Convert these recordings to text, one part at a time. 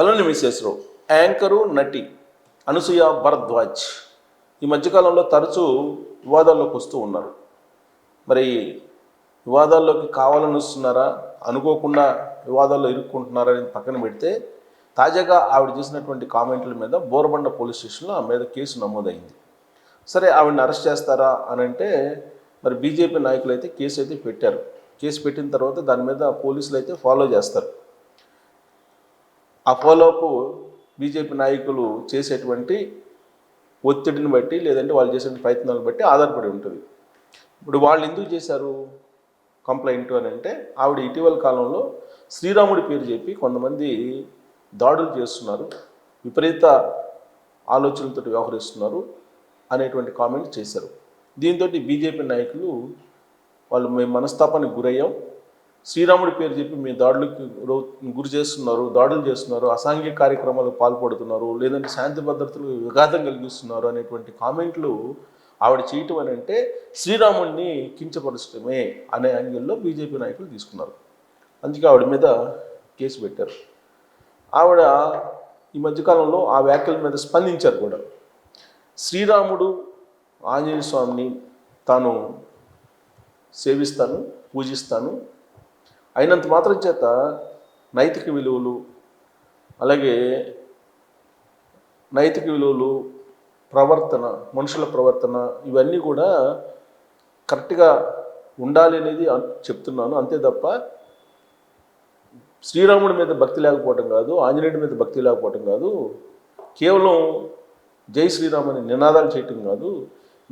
Hello నిమిషేశ్వరరావు. Anchor నటి అనసూయ భరద్వాజ్ ఈ మధ్యకాలంలో తరచూ వివాదాల్లోకి వస్తూ ఉన్నారు. మరి వివాదాల్లోకి కావాలని వస్తున్నారా, అనుకోకుండా వివాదాల్లో ఇరుక్కుంటున్నారా అనేది పక్కన పెడితే, తాజాగా ఆవిడ చేసినటువంటి కామెంట్ల మీద బోరబండ పోలీస్ స్టేషన్లో ఆమె మీద కేసు నమోదైంది. సరే, ఆవిడని అరెస్ట్ చేస్తారా అని అంటే మరి బీజేపీ నాయకులు అయితే కేసు అయితే పెట్టారు. కేసు పెట్టిన తర్వాత దాని మీద పోలీసులు అయితే ఫాలో చేస్తారు. ఆ ఫాలోఅప్ బీజేపీ నాయకులు చేసేటువంటి ఒత్తిడిని బట్టి, లేదంటే వాళ్ళు చేసే ప్రయత్నాలను బట్టి ఆధారపడి ఉంటుంది. ఇప్పుడు వాళ్ళు ఎందుకు చేశారు కంప్లైంట్ అని అంటే, ఆవిడ ఇటీవల కాలంలో శ్రీరాముడి పేరు చెప్పి కొంతమంది దాడులు చేస్తున్నారు, విపరీత ఆలోచనలతో వ్యవహరిస్తున్నారు అనేటువంటి కామెంట్ చేశారు. దీంతో బీజేపీ నాయకులు వాళ్ళు మేము మనస్తాపానికి గురయ్యాం, శ్రీరాముడి పేరు చెప్పి మీ దాడులకు దాడులు చేస్తున్నారు, అసాంఘిక కార్యక్రమాలకు పాల్పడుతున్నారు, లేదంటే శాంతి భద్రతలు విఘాతం కలిగిస్తున్నారు అనేటువంటి కామెంట్లు ఆవిడ చేయటం అని అంటే శ్రీరాముడిని కించపరచడమే అనే యాంగిల్లో బీజేపీ నాయకులు తీసుకున్నారు. అందుకే ఆవిడ మీద కేసు పెట్టారు. ఆవిడ ఈ మధ్యకాలంలో ఆ వ్యాఖ్యల మీద స్పందించారు కూడా. శ్రీరాముడు ఆంజనేయ స్వామిని తాను సేవిస్తాను, పూజిస్తాను, అయినంత మాత్రం చేత నైతిక విలువలు, అలాగే నైతిక విలువలు, ప్రవర్తన, మనుషుల ప్రవర్తన ఇవన్నీ కూడా కరెక్ట్గా ఉండాలి అనేది చెప్తున్నాను. అంతే తప్ప శ్రీరాముడి మీద భక్తి లేకపోవటం కాదు, ఆంజనేయుడి మీద భక్తి లేకపోవటం కాదు, కేవలం జై శ్రీరామ్ అని నినాదాలు చేయటం కాదు,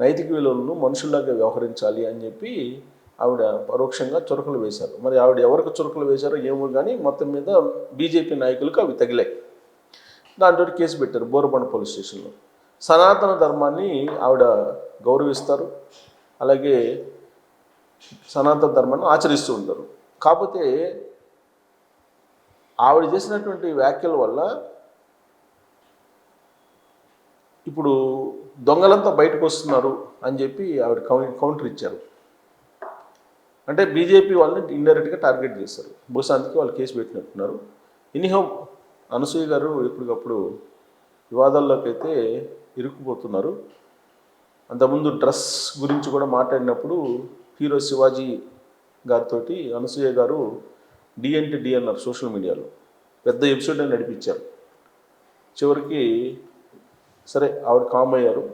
నైతిక విలువలను మనుషుల్లాగా వ్యవహరించాలి అని చెప్పి ఆవిడ పరోక్షంగా చురకలు వేశారు. మరి ఆవిడ ఎవరికి చురకలు వేశారో ఏమో కానీ మొత్తం మీద బీజేపీ నాయకులకు అవి తగిలాయి. దాంతో కేసు పెట్టారు బోరబండ పోలీస్ స్టేషన్లో. సనాతన ధర్మాన్ని ఆవిడ గౌరవిస్తారు, అలాగే సనాతన ధర్మాన్ని ఆచరిస్తూ ఉంటారు. కాకపోతే ఆవిడ చేసినటువంటి వ్యాఖ్యల వల్ల ఇప్పుడు దొంగలంతా బయటకు వస్తున్నారు అని చెప్పి ఆవిడ కౌంటర్ ఇచ్చారు. అంటే బీజేపీ వాళ్ళని ఇండైరెక్ట్గా టార్గెట్ చేస్తారు. బహుశా అందుకే వాళ్ళు కేసు పెట్టినట్టున్నారు. ఎనీహౌ అనసూయ గారు ఎప్పటికప్పుడు వివాదాల్లోకి అయితే ఇరుక్కుపోతున్నారు. అంతకుముందు డ్రెస్ గురించి కూడా మాట్లాడినప్పుడు హీరో శివాజీ గారితో అనసూయ గారు డి అన్నారు సోషల్ మీడియాలో. పెద్ద ఎపిసోడ్ అని నడిపించారు. చివరికి సరే ఆవిడ కామ్ అయ్యారు,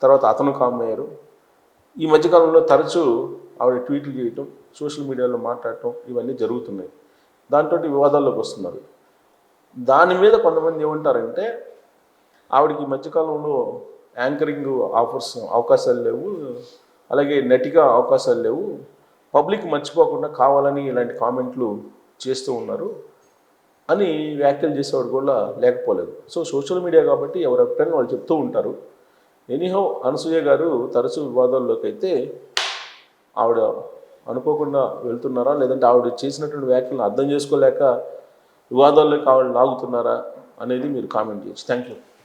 తర్వాత అతను కామ్ అయ్యారు. ఈ మధ్యకాలంలో తరచూ ఆవిడ ట్వీట్లు చేయటం, సోషల్ మీడియాలో మాట్లాడటం ఇవన్నీ జరుగుతున్నాయి. దాంతో వివాదాల్లోకి వస్తున్నారు. దాని మీద కొంతమంది ఏమంటారంటే, ఆవిడకి ఈ మధ్యకాలంలో యాంకరింగ్ అవకాశాలు లేవు, అలాగే నటిగా అవకాశాలు లేవు, పబ్లిక్ మర్చిపోకుండా కావాలని ఇలాంటి కామెంట్లు చేస్తూ ఉన్నారు అని వ్యాఖ్యలు చేసేవాడు కూడా లేకపోలేదు. సో సోషల్ మీడియా కాబట్టి ఎవరి అభిప్రాయం వాళ్ళు చెప్తూ ఉంటారు. ఎనీహౌ అనసూయ గారు తరచూ వివాదాల్లోకి అయితే ఆవిడ అనుకోకుండా వెళ్తున్నారా, లేదంటే ఆవిడ చేసినటువంటి వ్యాఖ్యలను అర్థం చేసుకోలేక వివాదాల్లోకి ఆవిడ లాగుతున్నారా అనేది మీరు కామెంట్ చేయొచ్చు. Thank you.